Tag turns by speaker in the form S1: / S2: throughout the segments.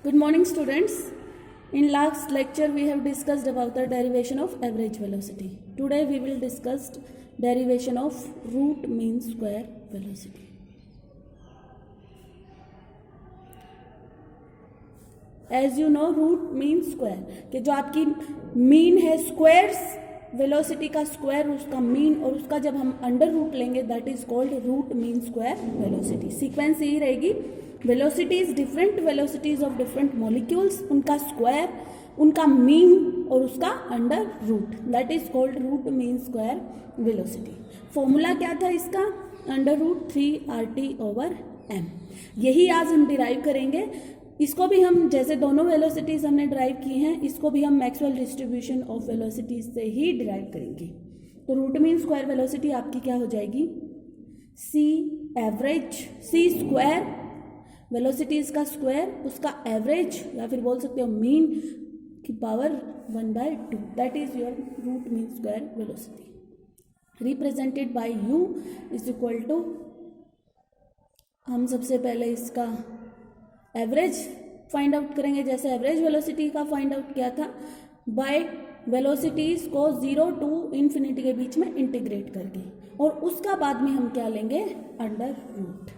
S1: Good morning, students. In last lecture we have discussed about the derivation of average velocity. Today we will discuss derivation of root mean square velocity. As you know, root mean square कि जो आपकी mean है squares velocity का square उसका mean और उसका जब हम अंडर रूट लेंगे that is called root mean square velocity. Sequence यही रहेगी. Velocities different velocities of different molecules, उनका स्क्वायर, उनका मीन और उसका under root, that is called root mean square velocity. Formula क्या था इसका? Under root 3RT/m. यही आज हम डिराइव करेंगे. इसको भी हम जैसे दोनों वेलोसिटीज हमने डिराइव की हैं, इसको भी हम मैक्सवेल डिस्ट्रीब्यूशन ऑफ वेलोसिटीज से ही डिराइव करेंगे. तो रूट मीन स्क्वायर वेलोसिटी आपकी क्या हो जाएगी? C average, C square velocities का स्क्वायर, उसका एवरेज या फिर बोल सकते हो मीन की power 1/2. That is your root mean square velocity represented by u is equal to, हम सबसे पहले इसका एवरेज फाइंड आउट करेंगे. जैसे एवरेज वेलोसिटी का फाइंड आउट किया था बाय वेलोसिटीज को 0 to इन्फिनिटी के बीच में इंटीग्रेट करके, और उसका बाद में हम क्या लेंगे? Under root.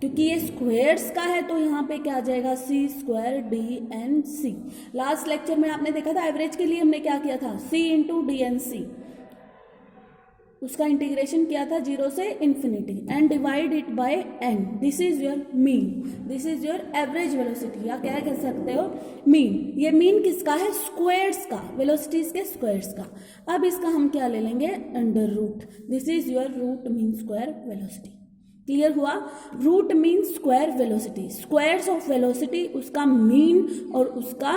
S1: क्योंकि ये स्क्वायर्स का है तो यहाँ पे क्या आ जाएगा? C square D N C. Last lecture में आपने देखा था एवरेज के लिए हमने क्या किया था? सी इंटू डी एन सी, उसका इंटीग्रेशन किया था 0 से infinity and divide it by n. This is your mean, this is your average velocity, या क्या कह सकते हो? मीन. ये मीन किसका है? स्क्वायर्स का, वेलोसिटीज के स्क्वायर्स का. अब इसका हम क्या ले लेंगे? Under root. This is your root mean square velocity. Clear हुआ? Root mean square velocity, squares of velocity, उसका मीन और उसका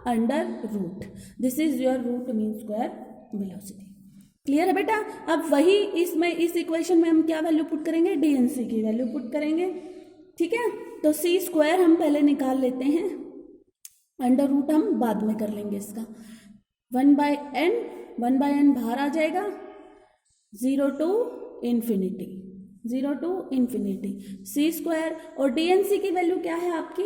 S1: under root. This is your root mean square velocity. Clear है बेटा? अब वही इसमें इस इक्वेशन में हम क्या वैल्यू पुट करेंगे? डीएनसी की वैल्यू पुट करेंगे. ठीक है, तो सी स्क्वायर हम पहले निकाल लेते हैं, अंडर रूट हम बाद में कर लेंगे इसका. 1/n बाहर आ जाएगा. 0 to infinity, 0 to infinity C square, और डीएनसी की वैल्यू क्या है आपकी?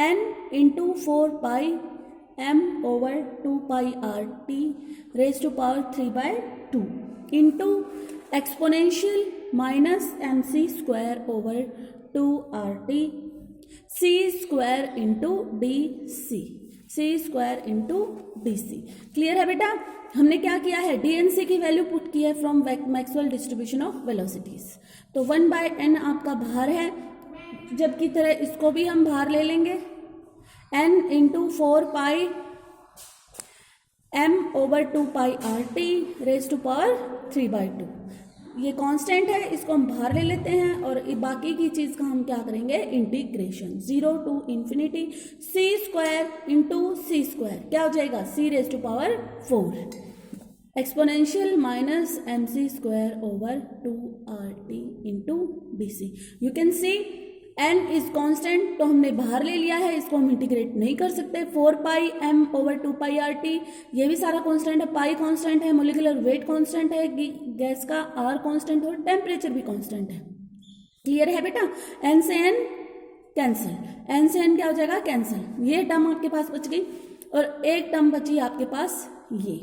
S1: n into 4πm/2πRT raise to power 3/2 into exponential minus MC square over 2RT C square into DC, C square into DC. Clear है बेटा? हमने क्या किया है? डीएनसी की वैल्यू पुट की है from Maxwell distribution of velocities. तो 1/n आपका भार है, जबकि तरह इसको भी हम भार ले लेंगे. n into 4πm/2πRT raise to power 3/2. ये कांस्टेंट है, इसको हम बाहर ले लेते हैं और बाकी की चीज़ का हम क्या करेंगे? Integration 0 to infinity C square into C square क्या हो जाएगा? C raise to power 4 exponential minus MC square over 2RT into DC. You can see n is constant, तो हमने बाहर ले लिया है, इसको हम इंटीग्रेट नहीं कर सकते. 4πm/2πRT ये भी सारा कांस्टेंट है. पाई कांस्टेंट है, मोलिकुलर वेट कांस्टेंट है, गैस का R कांस्टेंट और टेम्परेचर भी कांस्टेंट है. क्लियर है बेटा? n से n कैंसिल, n से n क्या हो जाएगा? कैंसिल. ये टर्म आपके पास बच गई और एक टर्म बची आपके पास ये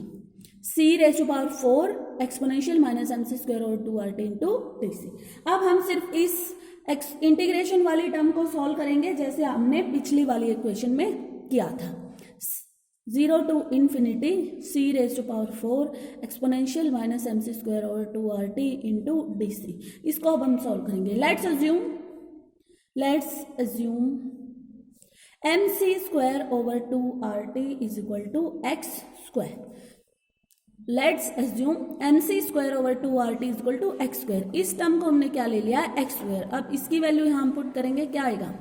S1: c raise to power 4 exponential minus MC square और 2RT इंटू DC. अब हम सिर्फ इस इंटीग्रेशन वाली टर्म को सॉल्व करेंगे जैसे हमने पिछली वाली इक्वेशन में किया था. 0 to infinity c raise to power 4 exponential minus MC square और 2RT इंटू DC. इसको अब हम सॉल्व करेंगे. Let's assume MC square over 2RT is equal to x square. Let's assume MC square over 2RT is equal to X square. इस term को हमने क्या ले लिया? X square. अब इसकी वैल्यू यहां हम पुट करेंगे, क्या आएगा?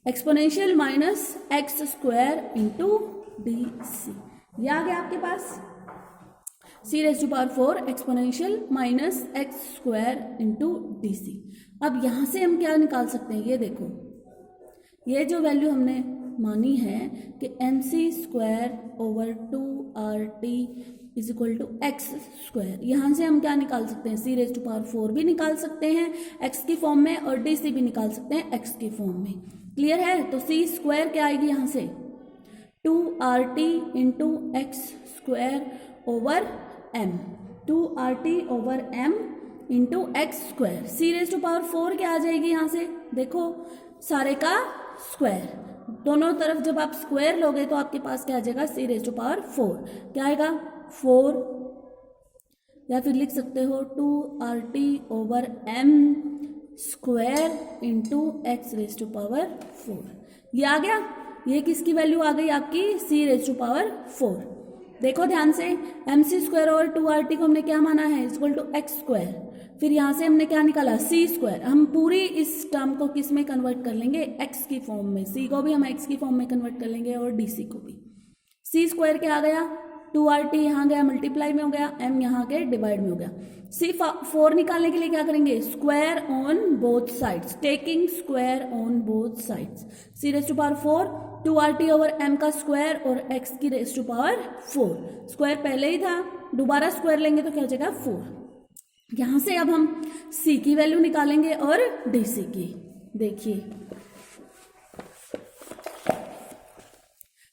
S1: Exponential minus x square into DC. ये आ गया आपके पास c raise to power 4 exponential minus x square into DC. अब यहां से हम क्या निकाल सकते हैं? ये देखो, ये जो वैल्यू हमने मानी है कि MC square over 2RT is equal to X square. यहाँ से हम क्या निकाल सकते हैं, सी रेज टू पावर 4 भी निकाल सकते हैं एक्स की फॉर्म में और डी सी भी निकाल सकते हैं एक्स की फॉर्म में। क्लियर है? तो सी स्क्वायर क्या आएगी यहाँ से 2RT into X square over M, 2RT over M into X square. C raise to power 4 क्या आ जाएगी यहाँ से, देखो सारे का स्क्वायर, दोनों तरफ जब आप स्क्वायर लोगे तो आपके पास क्या आ जाएगा सी रेज टू पावर 4, क्या आएगा 4, या फिर लिख सकते हो 2RT over M square into x raise to power 4। ये आ गया, ये किसकी वैल्यू आ गई आपकी सी रेज टू पावर 4। देखो ध्यान से, एम सी स्क्वायर और 2RT को हमने क्या माना है इक्वल टू एक्स स्क्वायर, फिर यहाँ से हमने क्या निकाला सी स्क्वायर। हम पूरी इस टर्म को किस में कन्वर्ट कर लेंगे, एक्स की फॉर्म में, सी को भी हम एक्स की फॉर्म में कन्वर्ट कर लेंगे और डी सी को भी। सी स्क्वायर क्या आ गया 2RT यहाँ गया मल्टीप्लाई में हो गया, एम यहाँ के डिवाइड में हो गया। सी 4 निकालने के लिए क्या करेंगे, square on both sides, taking square on both sides. C raise to power 4 2RT over M का स्क्वायर और एक्स की रेज टू पावर 4, स्क्वायर पहले ही था, दोबारा स्क्वायर लेंगे तो क्या हो जाएगा 4। यहां से अब हम सी की वैल्यू निकालेंगे और डी सी की। देखिए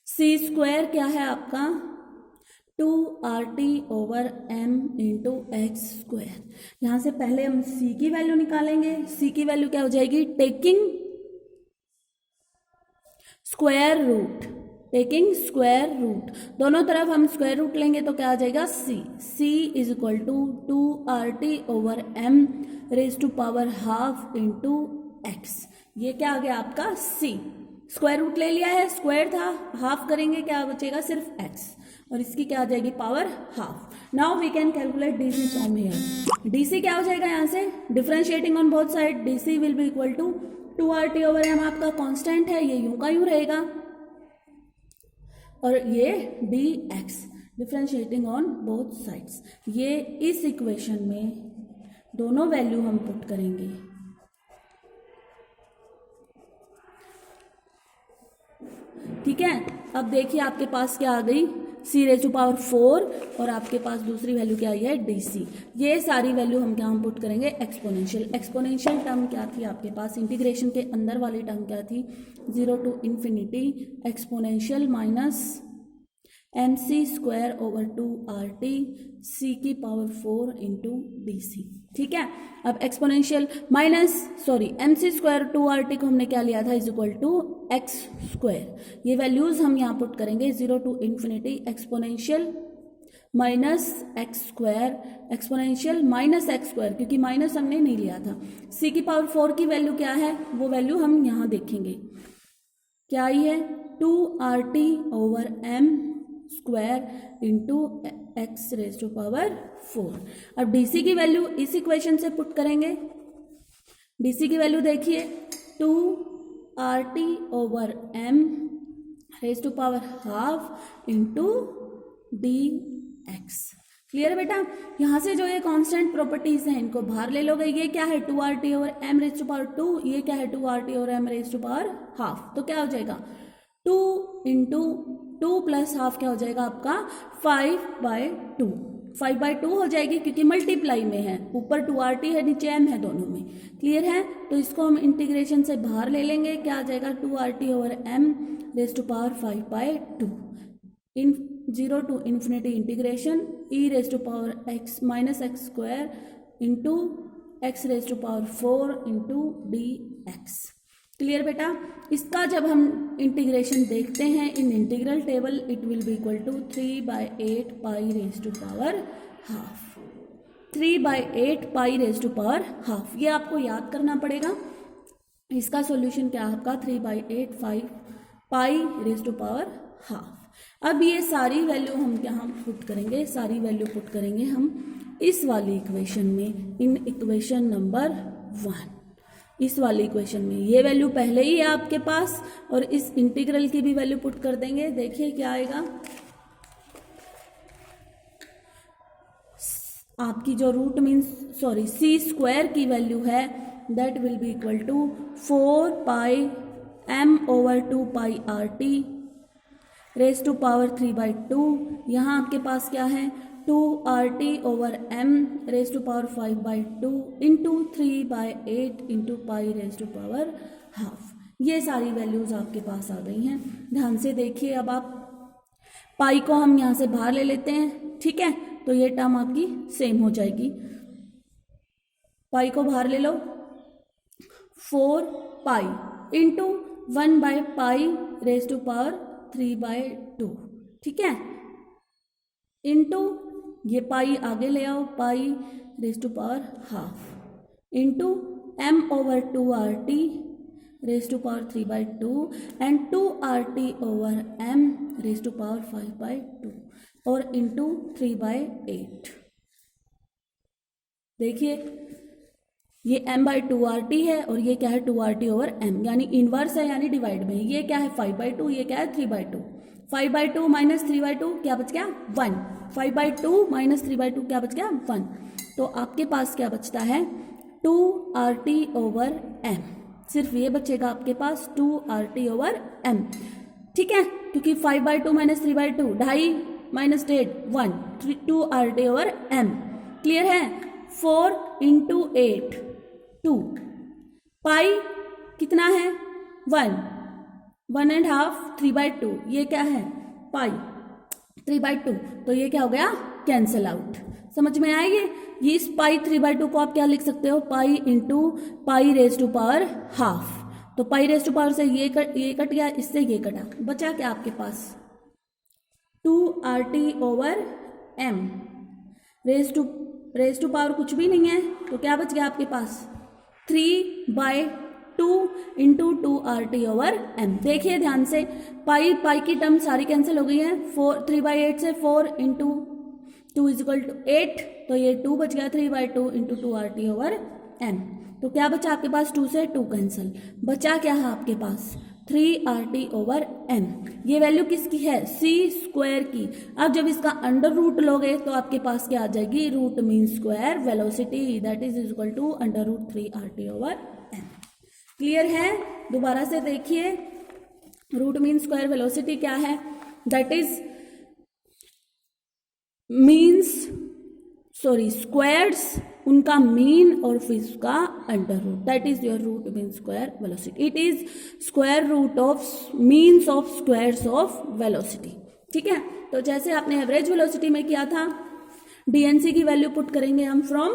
S1: सी स्क्वायर क्या है आपका 2RT over M into X square. यहां से पहले हम सी की वैल्यू निकालेंगे। सी की वैल्यू क्या हो जाएगी, taking square root, taking square root, दोनों तरफ हम स्क्वायर रूट लेंगे तो क्या आ जाएगा C, C is equal to 2RT over M raise to power half into x. ये क्या आ गया आपका सी, स्क्वायर रूट ले लिया है, स्क्वायर था, हाफ करेंगे क्या बचेगा सिर्फ एक्स, और इसकी क्या आ जाएगी power half. Now we can calculate DC from here. DC क्या हो जाएगा यहाँ से, differentiating on both side, DC will be equal to 2RT over M आपका कांस्टेंट है, ये यूं का यूं रहेगा, और ये dx differentiating on both sides. ये इस इक्वेशन में दोनों वैल्यू हम पुट करेंगे। ठीक है, अब देखिए आपके पास क्या आ गई सी रेज टू पावर 4 और आपके पास दूसरी वैल्यू क्या आई है डी सी। ये सारी वैल्यू हम क्या हम पुट करेंगे एक्सपोनेंशियल। एक्सपोनेंशियल टर्म क्या थी आपके पास, इंटीग्रेशन के अंदर वाली टर्म क्या थी 0 to infinity exponential minus M C square over 2RT C की पावर 4 इंटू डी सी। ठीक है, अब exponential M C square 2RT को हमने क्या लिया था is equal to X square. ये वैल्यूज हम यहाँ पुट करेंगे 0 to infinity exponential minus x square, exponential minus x square, क्योंकि माइनस हमने नहीं लिया था। सी की पावर 4 की वैल्यू क्या है, वो वैल्यू हम यहाँ देखेंगे क्या आई है 2RT over M square into x raise to power 4। अब डीसी की वैल्यू इस इक्वेशन से पुट करेंगे। डीसी की वैल्यू देखिए 2RT over M raise to power half into D x. Clear बेटा, यहां से जो ये कांस्टेंट प्रॉपर्टीज हैं इनको बाहर ले लोगे। ये क्या है 2RT over M raise to power 2, ये क्या है 2RT over M raise to power half, तो क्या हो जाएगा 2 इंटू 2 प्लस हाफ क्या हो जाएगा आपका 5/2। 5/2 हो जाएगी क्योंकि मल्टीप्लाई में है, ऊपर 2RT है नीचे m है दोनों में। क्लियर है, तो इसको हम इंटीग्रेशन से बाहर ले लेंगे, क्या आ जाएगा 2RT over m raise to power 5/2 in 0 to infinity integration e raise to power x minus x square into x raise to power 4 into D x. Clear बेटा, इसका जब हम इंटीग्रेशन देखते हैं in integral table it will be equal to 3/8 pi raise to power half. 3/8 pi raise to power half, ये आपको याद करना पड़ेगा। इसका सॉल्यूशन क्या है आपका 3/8 pi raise to power half. अब ये सारी वैल्यू हम यहाँ पुट करेंगे, सारी वैल्यू पुट करेंगे हम इस वाली इक्वेशन में, इन इक्वेशन नंबर 1। इस वाली इक्वेशन में ये वैल्यू पहले ही है आपके पास, और इस इंटीग्रल की भी वैल्यू पुट कर देंगे। देखिए क्या आएगा, आपकी जो रूट मीन्स सी स्क्वायर की वैल्यू है that will be equal to 4πm over 2πRT raise to power 3/2। यहाँ आपके पास क्या है 2RT/m raise to power 5/2 into 3/8 into pi raise to power half. ये सारी वैल्यूज आपके पास आ गई हैं। ध्यान से देखिए, अब आप पाई को हम यहाँ से बाहर ले लेते हैं, ठीक है, तो ये टर्म आपकी सेम हो जाएगी। पाई को बाहर ले लो, 4 पाई इंटू 1/पाई रेज टू पावर 3/2, ठीक है, इंटू ये पाई आगे ले आओ, pi raise to power half into m/2RT raise to power 3/2 and 2RT/m raise to power 5/2 और इंटू 3/8। देखिए ये m/2RT है और ये क्या है 2RT/m, यानी इनवर्स है, यानी डिवाइड में। ये क्या है 5/2, ये क्या है 3/2। 5/2 माइनस 3/2 क्या बच गया 1। 5/2 माइनस 3/2 क्या बच गया 1। तो आपके पास क्या बचता है 2RT/m, सिर्फ ये बचेगा आपके पास 2RT/m, ठीक है, क्योंकि 5/2 माइनस 3/2 2.5 माइनस 8 1 2RT/m। क्लियर है। 4 इंटू 8 2, पाई कितना है 1 1.5 3/2, ये क्या है पाई 3/2, तो ये क्या हो गया कैंसिल आउट। समझ में आएगी। ये इस पाई 3/2 को आप क्या लिख सकते हो pi into pi raise to power half. तो पाई रेज टू पावर से ये कट गया, इससे ये कटा, बचा क्या आपके पास 2RT/m रेज टू पावर कुछ भी नहीं है, तो क्या बच गया आपके पास 3/2 इंटू 2RT/m। देखिए ध्यान से, पाई की टर्म सारी कैंसिल हो गई है। 3/8 से 4 इंटू 2 इजिकल टू 8, तो ये 2 बच गया 3/2 इंटू 2RT/m। तो क्या बचा आपके पास 2 से 2 कैंसिल, बचा क्या है आपके पास 3RT/m। ये वैल्यू किसकी है c² की। अब जब इसका अंडर रूट लोगे तो आपके पास क्या आ जाएगी root mean square velocity, that is equal to √3RT/m। Clear है। दोबारा से देखिए, रूट मीन स्क्वायर वेलोसिटी क्या है, दैट इज स्क्वायर्स उनका मीन और फिर उसका under root, that is your root mean square velocity. It is square root of means of squares of velocity, ठीक है। तो जैसे आपने एवरेज वेलोसिटी में किया था, डीएनसी की वैल्यू पुट करेंगे हम फ्रॉम